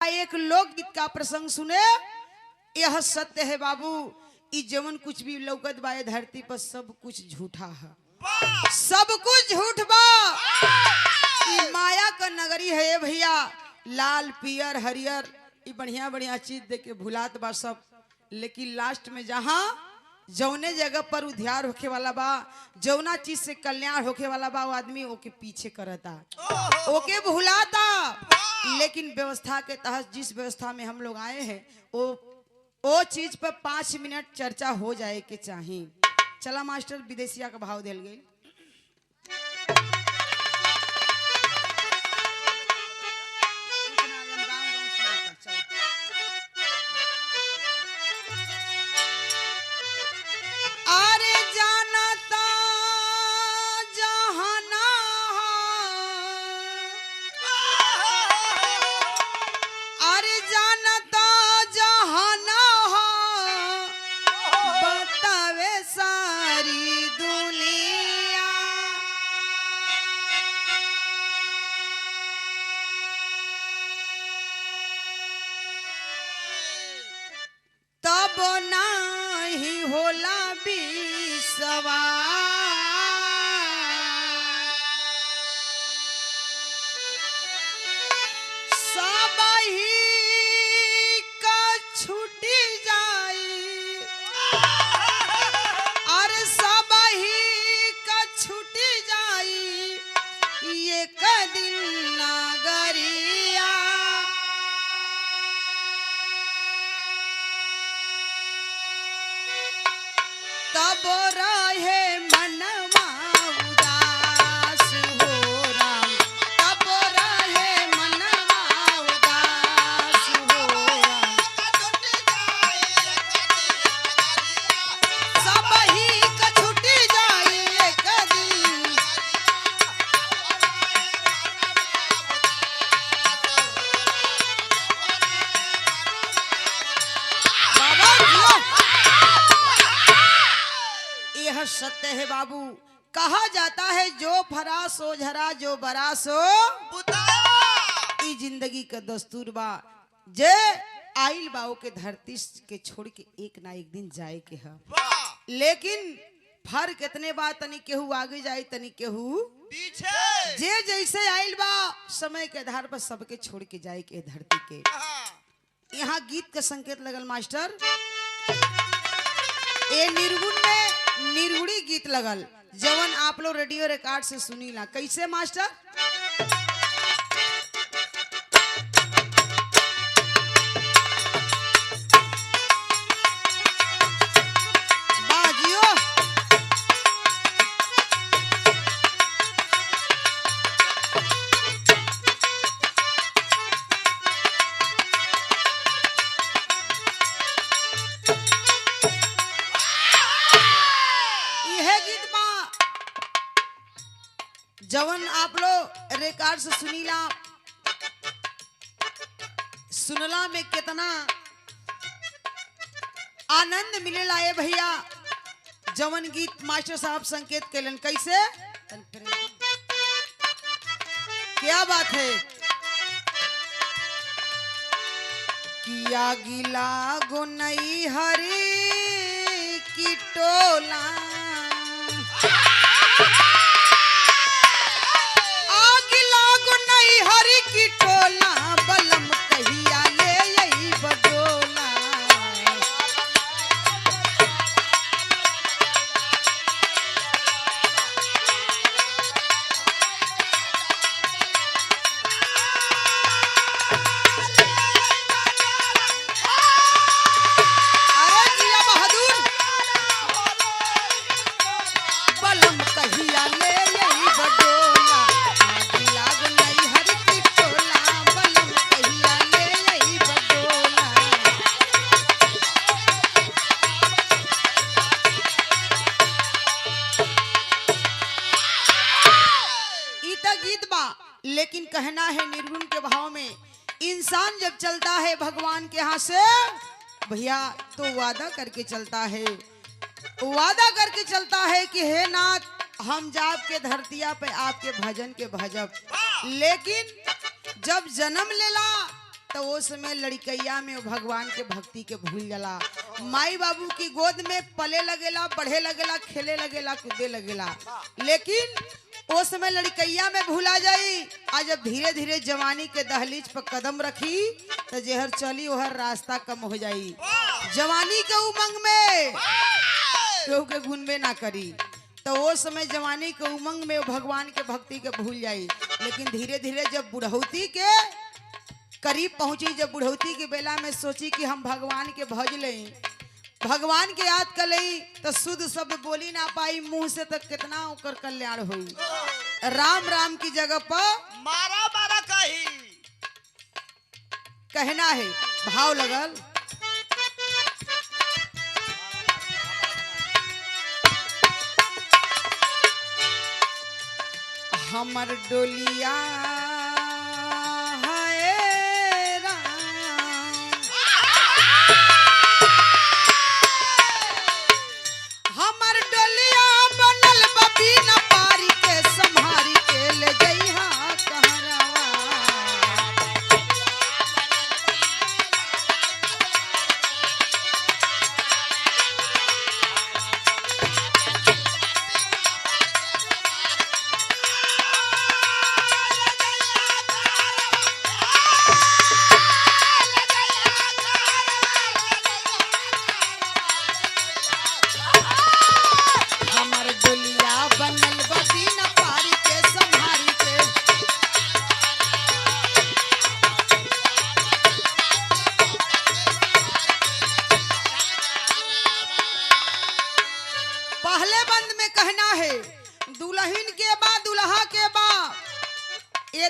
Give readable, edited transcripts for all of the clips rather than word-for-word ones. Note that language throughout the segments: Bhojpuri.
एक लोकगीत का प्रसंग सुने। यह सत्य है बाबू, ई जवन कुछ भी लौकत बा धरती पर सब कुछ झूठा है, सब कुछ झूठ बा। ई माया का नगरी है भैया, लाल पियर हरियर ई बढ़िया बढ़िया चीज देख के भुलात बा सब, लेकिन लास्ट में जहाँ जौने जगह पर उद्धार होके वाला बा, जौना चीज से कल्याण होके वाला बा, वो आदमी ओके पीछे करता, ओके भुलाता। लेकिन व्यवस्था के तहत जिस व्यवस्था में हम लोग आए हैं वो चीज पर 5 मिनट चर्चा हो जाए के चाहिए। चला मास्टर, विदेशिया का भाव दिल गई। सत्य है बाबू, कहा जाता है जो फरा सो झरा, जो बरा सो बुता। ई जिंदगी का दस्तूर बा, जे आइल बाओ के धरती के छोड़ के एक ना एक दिन जाए के है। लेकिन फर्क इतने बा, तनी केहू आगे जाए तनी केहू पीछे। जे जैसे आइल बा समय के आधार पर सबके छोड़ के जाए के धरती के। यहाँ गीत का संकेत लगल मास्टर, ए निर्गुण में निर्गुणी गीत लगल, जवन आप लोग रेडियो रिकॉर्ड से सुनी ला। कैसे मास्टर? बाजियो जवन आप लोग रिकॉर्ड से सुनीला, सुनला में कितना आनंद मिलेला है भैया। जवन गीत मास्टर साहब संकेत केलन, कैसे? क्या बात है? किया गिला गो नई हरी की टोला, की टोला बलम कहिया ले यही बडोला। अरे जिया बहादुर, बलम कहिया ले यही बडोला। लेकिन कहना है निर्गुण के भाव में, इंसान जब चलता है भगवान के यहाँ से भैया तो वादा करके चलता है, वादा करके चलता है कि हे नाथ हम जाप के धरतिया पे आपके भजन के भजब। लेकिन जब जन्म लेला तो वो समय लड़कैया में भगवान के भक्ति के भूल जाला, माई बाबू की गोद में पले लगेला, बढ़े लगेला, खेले लगेला, कूदे लगेला, लेकिन वो समय लड़कैया में भूला जाई। आज जब धीरे धीरे जवानी के दहलीज पर कदम रखी तो जहर चली वहर रास्ता कम हो जाई। जवानी के उमंग में केहू के गुनबे ना करी तो वो समय जवानी के उमंग में भगवान के भक्ति के भूल जाई। लेकिन धीरे धीरे जब बुढ़ौती के करीब पहुंची, जब बुढ़ौती के बेला में सोची कि हम भगवान के भज लें, भगवान के याद कर लई, तो शुद्ध शब्द बोली ना पाई मुंह से, तो कितना ओकर कल्याण हुई। राम राम की जगह पर मारा मारा कही कहना है, भाव लगल। हमर डोलिया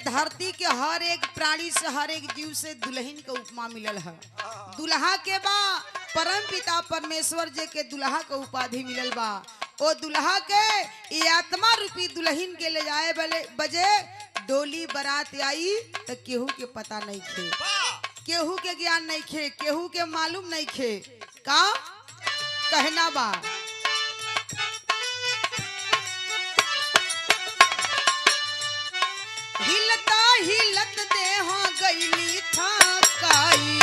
धरती के हर एक प्राणी से, हर एक जीव से दुल्हन के उपमा मिलल है। दुल्हा के बा परम पिता परमेश्वर जी के दुल्हा के उपाधि मिलल बा। ओ दुल्हा के ये आत्मा रूपी दुल्हन के ले जाए बजे डोली बारात आई तो केहू के पता नहीं खे, केहू के ज्ञान नहीं खे, केहू के मालूम नहीं खे का कहना बा। हिलता हिलत देह गईली थकाई,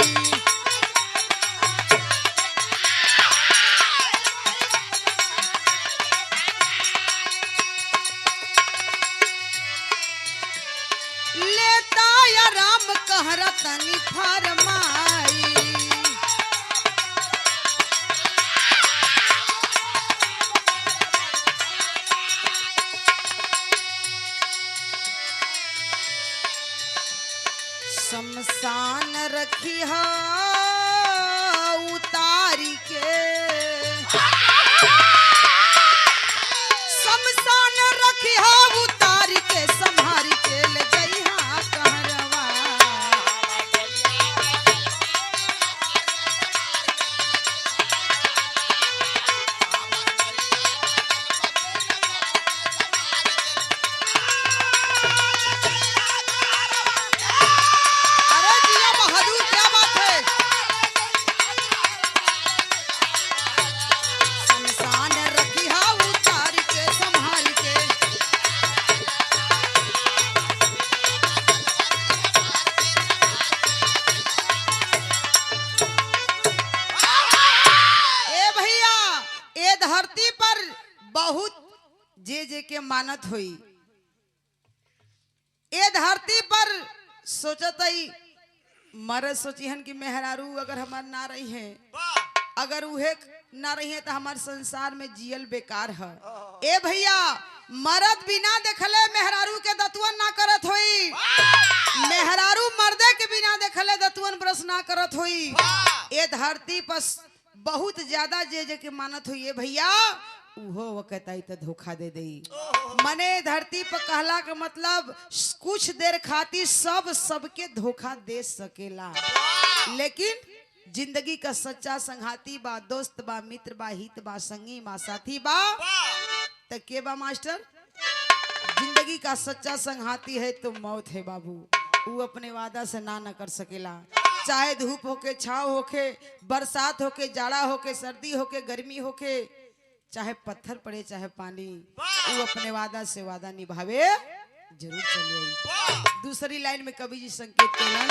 लेता या राम कहरा तनी फरमाई। शमशान रखी हा उतारी के, शमशान रखी हा उतारी के, संभारी के ले गई हा कहरवा। धरती पर बहुत जे के मानत हुई, ए धरती पर सोचत मरद सोचिहन कि मेहरारू अगर हमार ना रही है, अगर उहे ना रही है तो हमार संसार में जियल बेकार है। ए भैया मरद बिना देखले मेहरारू के दतुअन ना करत होई, मेहरारू मर्दे के बिना देखले दतुअन ब्रश ना करत होई। ए धरती पर बहुत ज्यादा जे के मानत हुई भैया, उहो वकताई तो धोखा दे दई। मने धरती पर कहला का मतलब कुछ देर खातिर सब सबके धोखा दे सकेला, लेकिन जिंदगी का सच्चा संघाती बा, दोस्त बा, मित्र बा, हित बा, संगी बा, साथी बा, तो के बा मास्टर? जिंदगी का सच्चा संघाती है तो मौत है बाबू। वो अपने वादा से ना कर सकेला, चाहे धूप होके, छाव होके, बरसात होके, जाड़ा होके, सर्दी होके, गर्मी होके, चाहे पत्थर पड़े चाहे पानी, वो अपने वादा से वादा निभावे जरूर चले आई। दूसरी लाइन में कवि जी संकेत करें,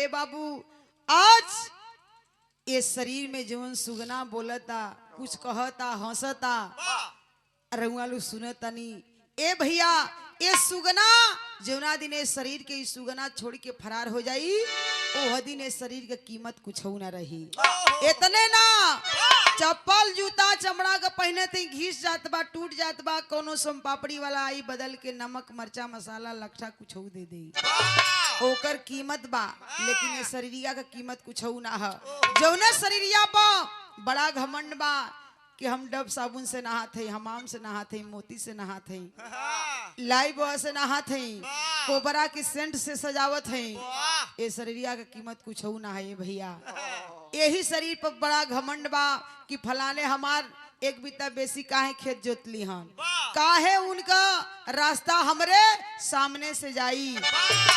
ए बाबू आज ये शरीर में जवन सुगना बोलता कुछ कहता हंसता रउआ लोग सुनता नहीं। ए भैया ये सुगना जौना दिन ए शरीर के सुगना छोड़ के फरार हो जाई ओह दिन ए शरीर के कीमत कुछ ना रही। इतने ना चप्पल जूता चमड़ा का पहने थे घिस जात बा टूट जात बा कोनो सोमपापड़ी वाला आई बदल के नमक मरचा मसाला लखठा कुछ दे दे ओकर कीमत बा। लेकिन ये शरीरिया का कीमत कुछ ना है। जौने शरीरिया पा बड़ा घमंड बा कि हम डब साबुन से नहाते हैं, हमाम से नहाते हैं, मोती से नहाते हैं, लाई बुआ से नहाते हैं, कोबरा की सेंट से सजावत हैं। ये शरीरिया का कीमत कुछ ना है ये भैया। यही शरीर पर बड़ा घमंड बा कि फलाने हमार एक बीता बेसी काहे खेत जोतली हन, काहे उनका रास्ता हमरे सामने से जाई,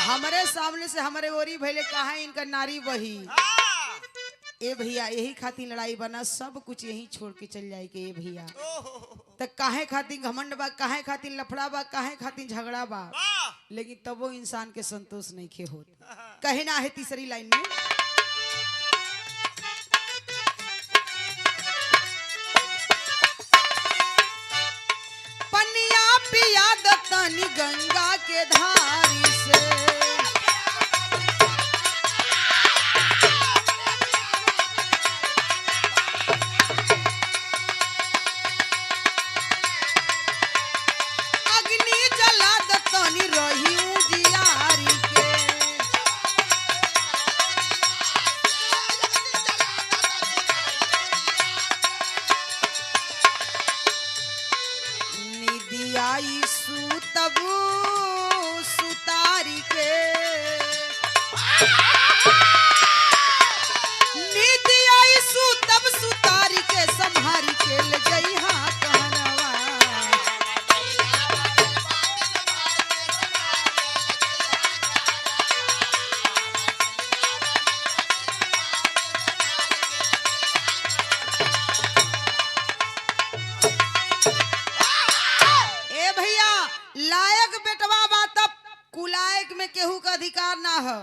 हमरे सामने से हमरे ओरी भैले काहे इनका नारी बही। ए भैया यही खातिर लड़ाई बना सब कुछ यही छोड़ के चल जाए के। ए भैया तो काहे खातिर घमंड बा, काहे खातिर लफड़ा बा, काहे खातिर झगड़ा बा, लेकिन तब वो इंसान के संतोष नहीं खे होत। कहे ना है तीसरी लाइन में पनिया पिया दतनी गंगा के धारी से केहू का अधिकार ना हो।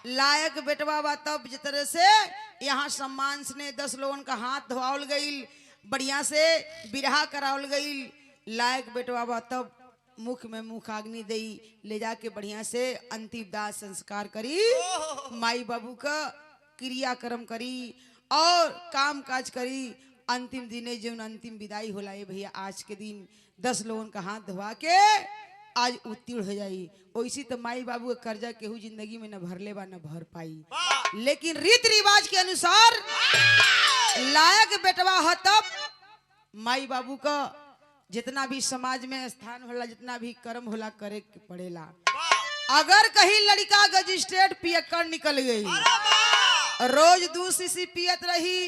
लायक बेटवा बा तब जिस तरह से यहाँ सम्मान से 10 लोगन का हाथ धोआल गईल, बढ़िया से बिरहा करावल गईल। लायक बेटवा बा तब मुख में मुखाग्नि दई ले जाके बढ़िया से अंतिम दाह संस्कार करी, माई बाबू का क्रियाक्रम करी और काम काज करी। अंतिम दिने जो अंतिम विदाई होला ये भैया आज के दिन 10 लोगन का हाथ धोवा के आज उत्तीर्ण हो जाई। वैसी तो माई बाबू का कर्जा केहू जिंदगी में न भरले बा न भर पाई। लेकिन रीति रिवाज के अनुसार लायक बेटवा हो तब माई बाबू का जितना भी समाज में स्थान होला, जितना भी कर्म होला करे के पड़ेला। अगर कहीं लड़का गजिस्ट्रेट पियक्कड़ निकल गई, रोज 2 सीसी पियत रही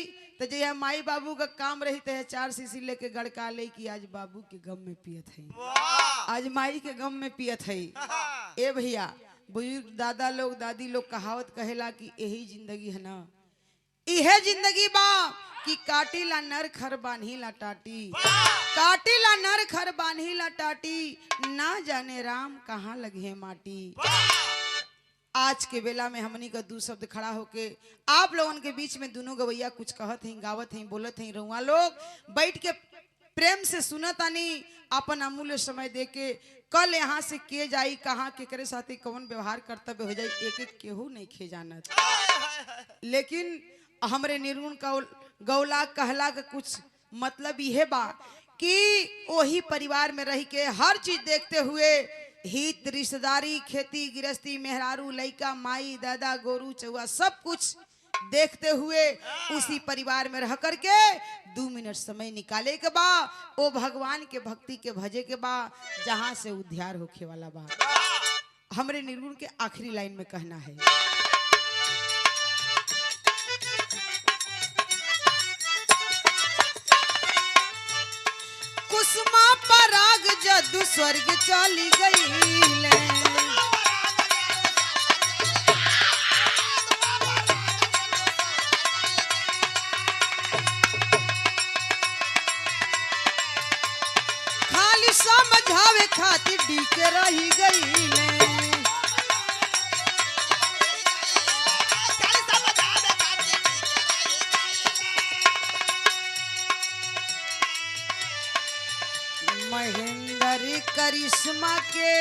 तो जो माई बाबू का काम रही तो 4 सीसी लेके गड़का ले कि आज बाबू के गम में पियत है, आज माई के गम में पियत है। ए भैया बुजुर्ग दादा लोग दादी लोग कहावत कहेला कि यही जिंदगी है ना, यह जिंदगी बा कि काटी ला नर खर बान्ही ला टाटी, काटी ला नर खर बान्ही ला टाटी, ना जाने राम कहाँ लगे माटी। आज के बेला में हमनी का 2 शब्द खड़ा होके आप लोगन के बीच में दोनों गवैया कुछ कहत हैं, गावत हैं, बोलत हैं। रउआ लोग बैठ के प्रेम से सुनत आनी, अपन अमूल्य समय दे के कल यहाँ से के जाई कहाँ केकरे साथे कौन व्यवहार कर्तव्य हो जाई एक एक केहू नहीं खे जानत। लेकिन हमरे निर्गुण का गौला कहला का कुछ मतलब यह बा कि वही परिवार में रह के हर चीज देखते हुए हित रिश्तेदारी खेती गृहस्थी मेहरारू लइका माई दादा गोरू चौआ सब कुछ देखते हुए उसी परिवार में रह करके 2 मिनट समय निकाले के बा ओ भगवान के भक्ति के भजे के बा जहां से उद्धार होखे वाला बा। हमरे निर्गुण के आखिरी लाइन में कहना है, कुसुमा पराग जदू स्वर्ग चली गई, खाली समझावे खातिर डीके रही गई। करिश्मा के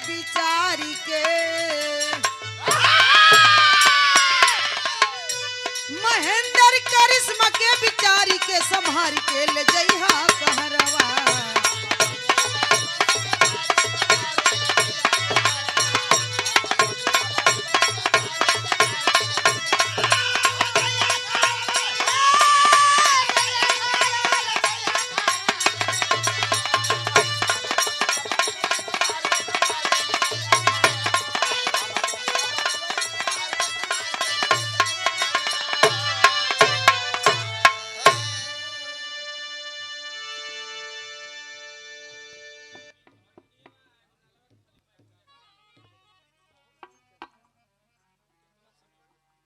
बिचारी के महेंद्र करिश्मा के बिचारी के संभार के ले जइहा